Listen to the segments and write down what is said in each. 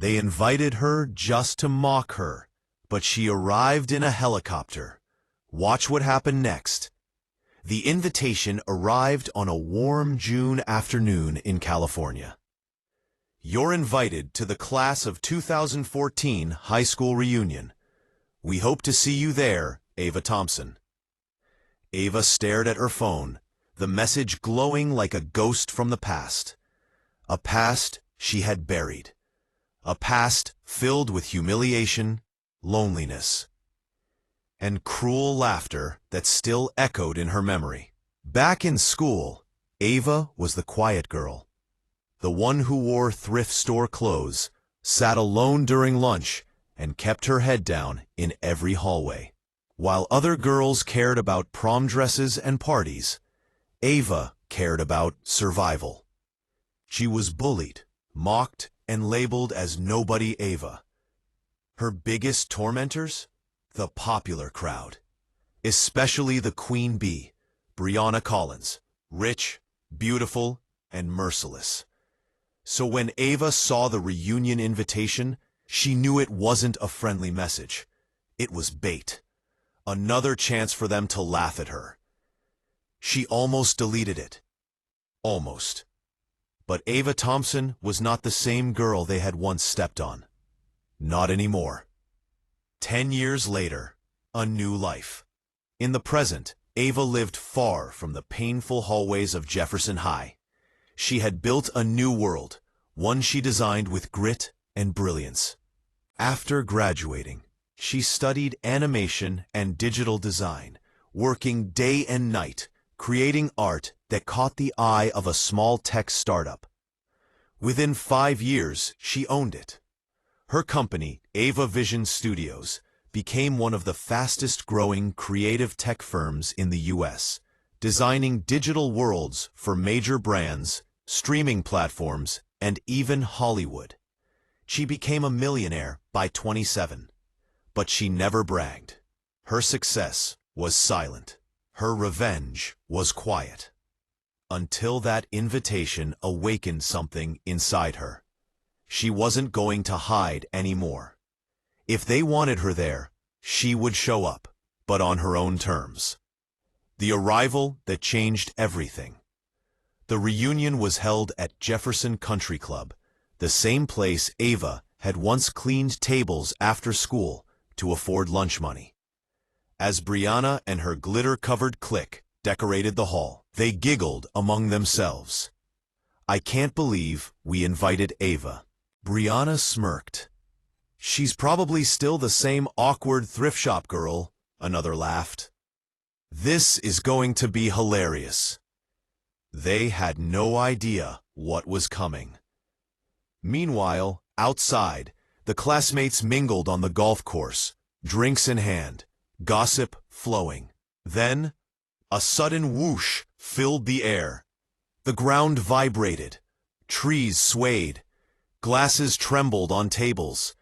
They invited her just to mock her, but she arrived in a helicopter. Watch what happened next. The invitation arrived on a warm June afternoon in California. You're invited to the class of 2014 high school reunion. We hope to see you there, Ava Thompson. Ava stared at her phone, the message glowing like a ghost from the past. A past she had buried. A past filled with humiliation, loneliness, and cruel laughter that still echoed in her memory. Back in school, Ava was the quiet girl, the one who wore thrift store clothes, sat alone during lunch, and kept her head down in every hallway. While other girls cared about prom dresses and parties, Ava cared about survival. She was bullied, mocked, and labeled as Nobody Ava. Her biggest tormentors? The popular crowd. Especially the Queen Bee, Brianna Collins, rich, beautiful, and merciless. So when Ava saw the reunion invitation, she knew it wasn't a friendly message. It was bait. Another chance for them to laugh at her. She almost deleted it. Almost. But Ava Thompson was not the same girl they had once stepped on. Not anymore. 10 years later, a new life. In the present, Ava lived far from the painful hallways of Jefferson High. She had built a new world, one she designed with grit and brilliance. After graduating, she studied animation and digital design, working day and night, creating art that caught the eye of a small tech startup. Within 5 years, she owned it. Her company, Ava Vision Studios, became one of the fastest-growing creative tech firms in the U.S., designing digital worlds for major brands, streaming platforms, and even Hollywood. She became a millionaire by 27, but she never bragged. Her success was silent. Her revenge was quiet. Until that invitation awakened something inside her. She wasn't going to hide anymore. If they wanted her there, she would show up, but on her own terms. The arrival that changed everything. The reunion was held at Jefferson Country Club, the same place Ava had once cleaned tables after school to afford lunch money. As Brianna and her glitter-covered clique decorated the hall, they giggled among themselves. "I can't believe we invited Ava." Brianna smirked. "She's probably still the same awkward thrift shop girl," another laughed. "This is going to be hilarious." They had no idea what was coming. Meanwhile, outside, the classmates mingled on the golf course, drinks in hand, gossip flowing. Then, a sudden whoosh filled the air. The ground vibrated, trees swayed, glasses trembled on tables,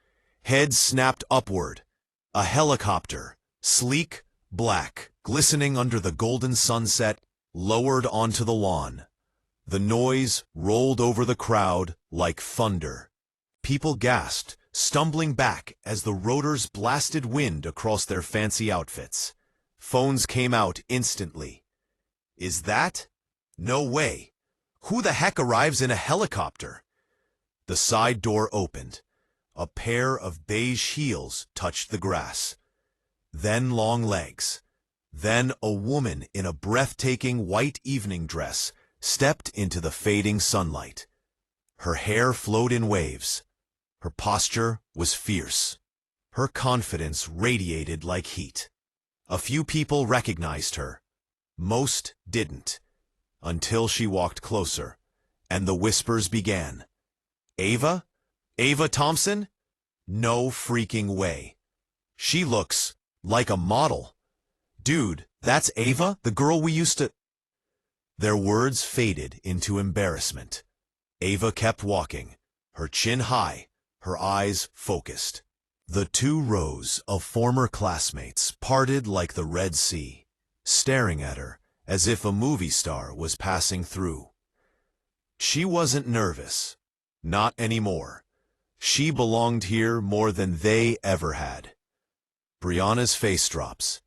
heads snapped upward. A helicopter, sleek, black, glistening under the golden sunset, lowered onto the lawn. The noise rolled over the crowd like thunder. People gasped, stumbling back as the rotors blasted wind across their fancy outfits. Phones came out instantly. "Is that? No way. Who the heck arrives in a helicopter?" The side door opened. A pair of beige heels touched the grass. Then long legs. Then a woman in a breathtaking white evening dress stepped into the fading sunlight. Her hair flowed in waves. Her posture was fierce. Her confidence radiated like heat. A few people recognized her. Most didn't. Until she walked closer, and the whispers began. "Ava? Ava Thompson? No freaking way. She looks like a model. Dude, that's Ava, the girl we used to—" Their words faded into embarrassment. Ava kept walking, her chin high, her eyes focused. The 2 rows of former classmates parted like the Red Sea, staring at her as if a movie star was passing through. She wasn't nervous. Not anymore. She belonged here more than they ever had. Brianna's face drops.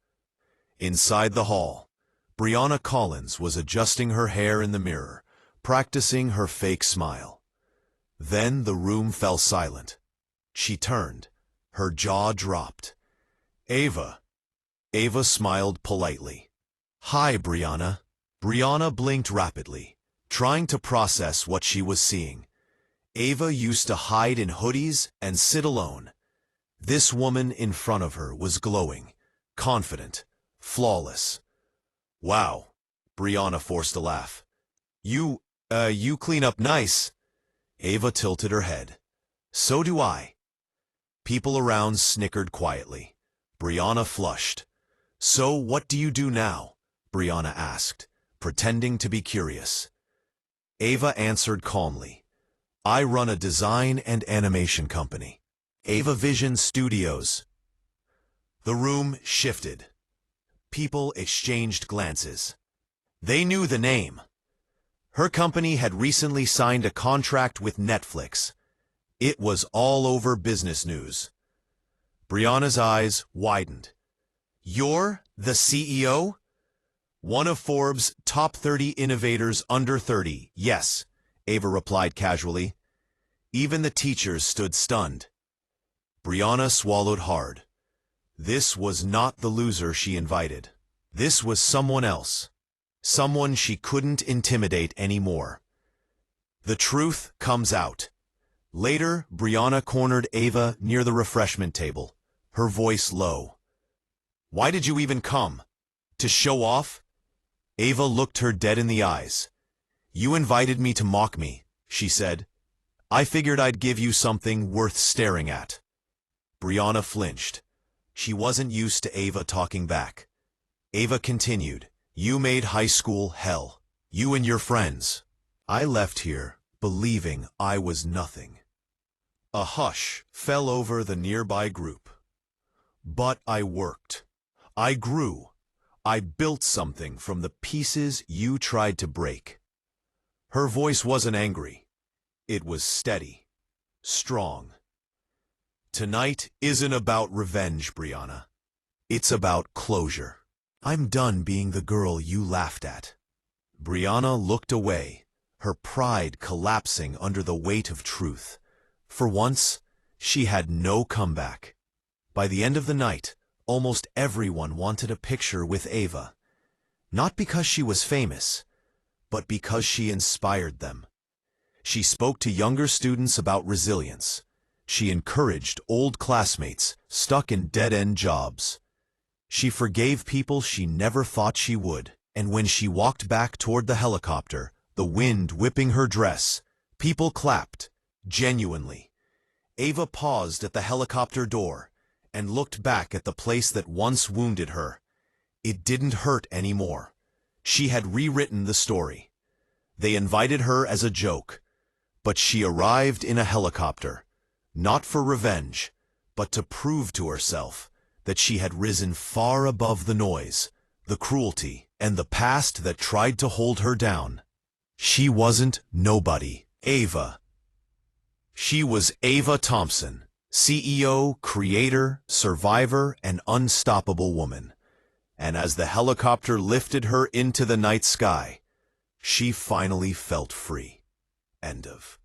Inside the hall, Brianna Collins was adjusting her hair in the mirror, practicing her fake smile. Then the room fell silent. She turned. Her jaw dropped. Ava. Ava smiled politely. Hi, Brianna. Brianna blinked rapidly, trying to process what she was seeing. Ava used to hide in hoodies and sit alone. This woman in front of her was glowing, confident, flawless. Wow, Brianna forced a laugh. You clean up nice. Ava tilted her head. So do I. People around snickered quietly. Brianna flushed. So what do you do now? Brianna asked, pretending to be curious. Ava answered calmly. I run a design and animation company. Ava Vision Studios. The room shifted. People exchanged glances. They knew the name. Her company had recently signed a contract with Netflix. It was all over business news. Brianna's eyes widened. You're the CEO? One of Forbes' top 30 innovators under 30, yes, Ava replied casually. Even the teachers stood stunned. Brianna swallowed hard. This was not the loser she invited. This was someone else. Someone she couldn't intimidate anymore. The truth comes out. Later, Brianna cornered Ava near the refreshment table, her voice low. Why did you even come? To show off? Ava looked her dead in the eyes. You invited me to mock me, she said. I figured I'd give you something worth staring at. Brianna flinched. She wasn't used to Ava talking back. Ava continued. You made high school hell. You and your friends. I left here believing I was nothing. A hush fell over the nearby group. But I worked. I grew. I built something from the pieces you tried to break. Her voice wasn't angry. It was steady, strong. Tonight isn't about revenge, Brianna. It's about closure. I'm done being the girl you laughed at. Brianna looked away, her pride collapsing under the weight of truth. For once, she had no comeback. By the end of the night, almost everyone wanted a picture with Ava. Not because she was famous, but because she inspired them. She spoke to younger students about resilience. She encouraged old classmates stuck in dead-end jobs. She forgave people she never thought she would, and when she walked back toward the helicopter, the wind whipping her dress, people clapped, genuinely. Ava paused at the helicopter door and looked back at the place that once wounded her. It didn't hurt anymore. She had rewritten the story. They invited her as a joke, but she arrived in a helicopter, not for revenge, but to prove to herself that she had risen far above the noise, the cruelty, and the past that tried to hold her down. She wasn't nobody, Ava. She was Ava Thompson, CEO, creator, survivor, and unstoppable woman. And as the helicopter lifted her into the night sky, she finally felt free. End of.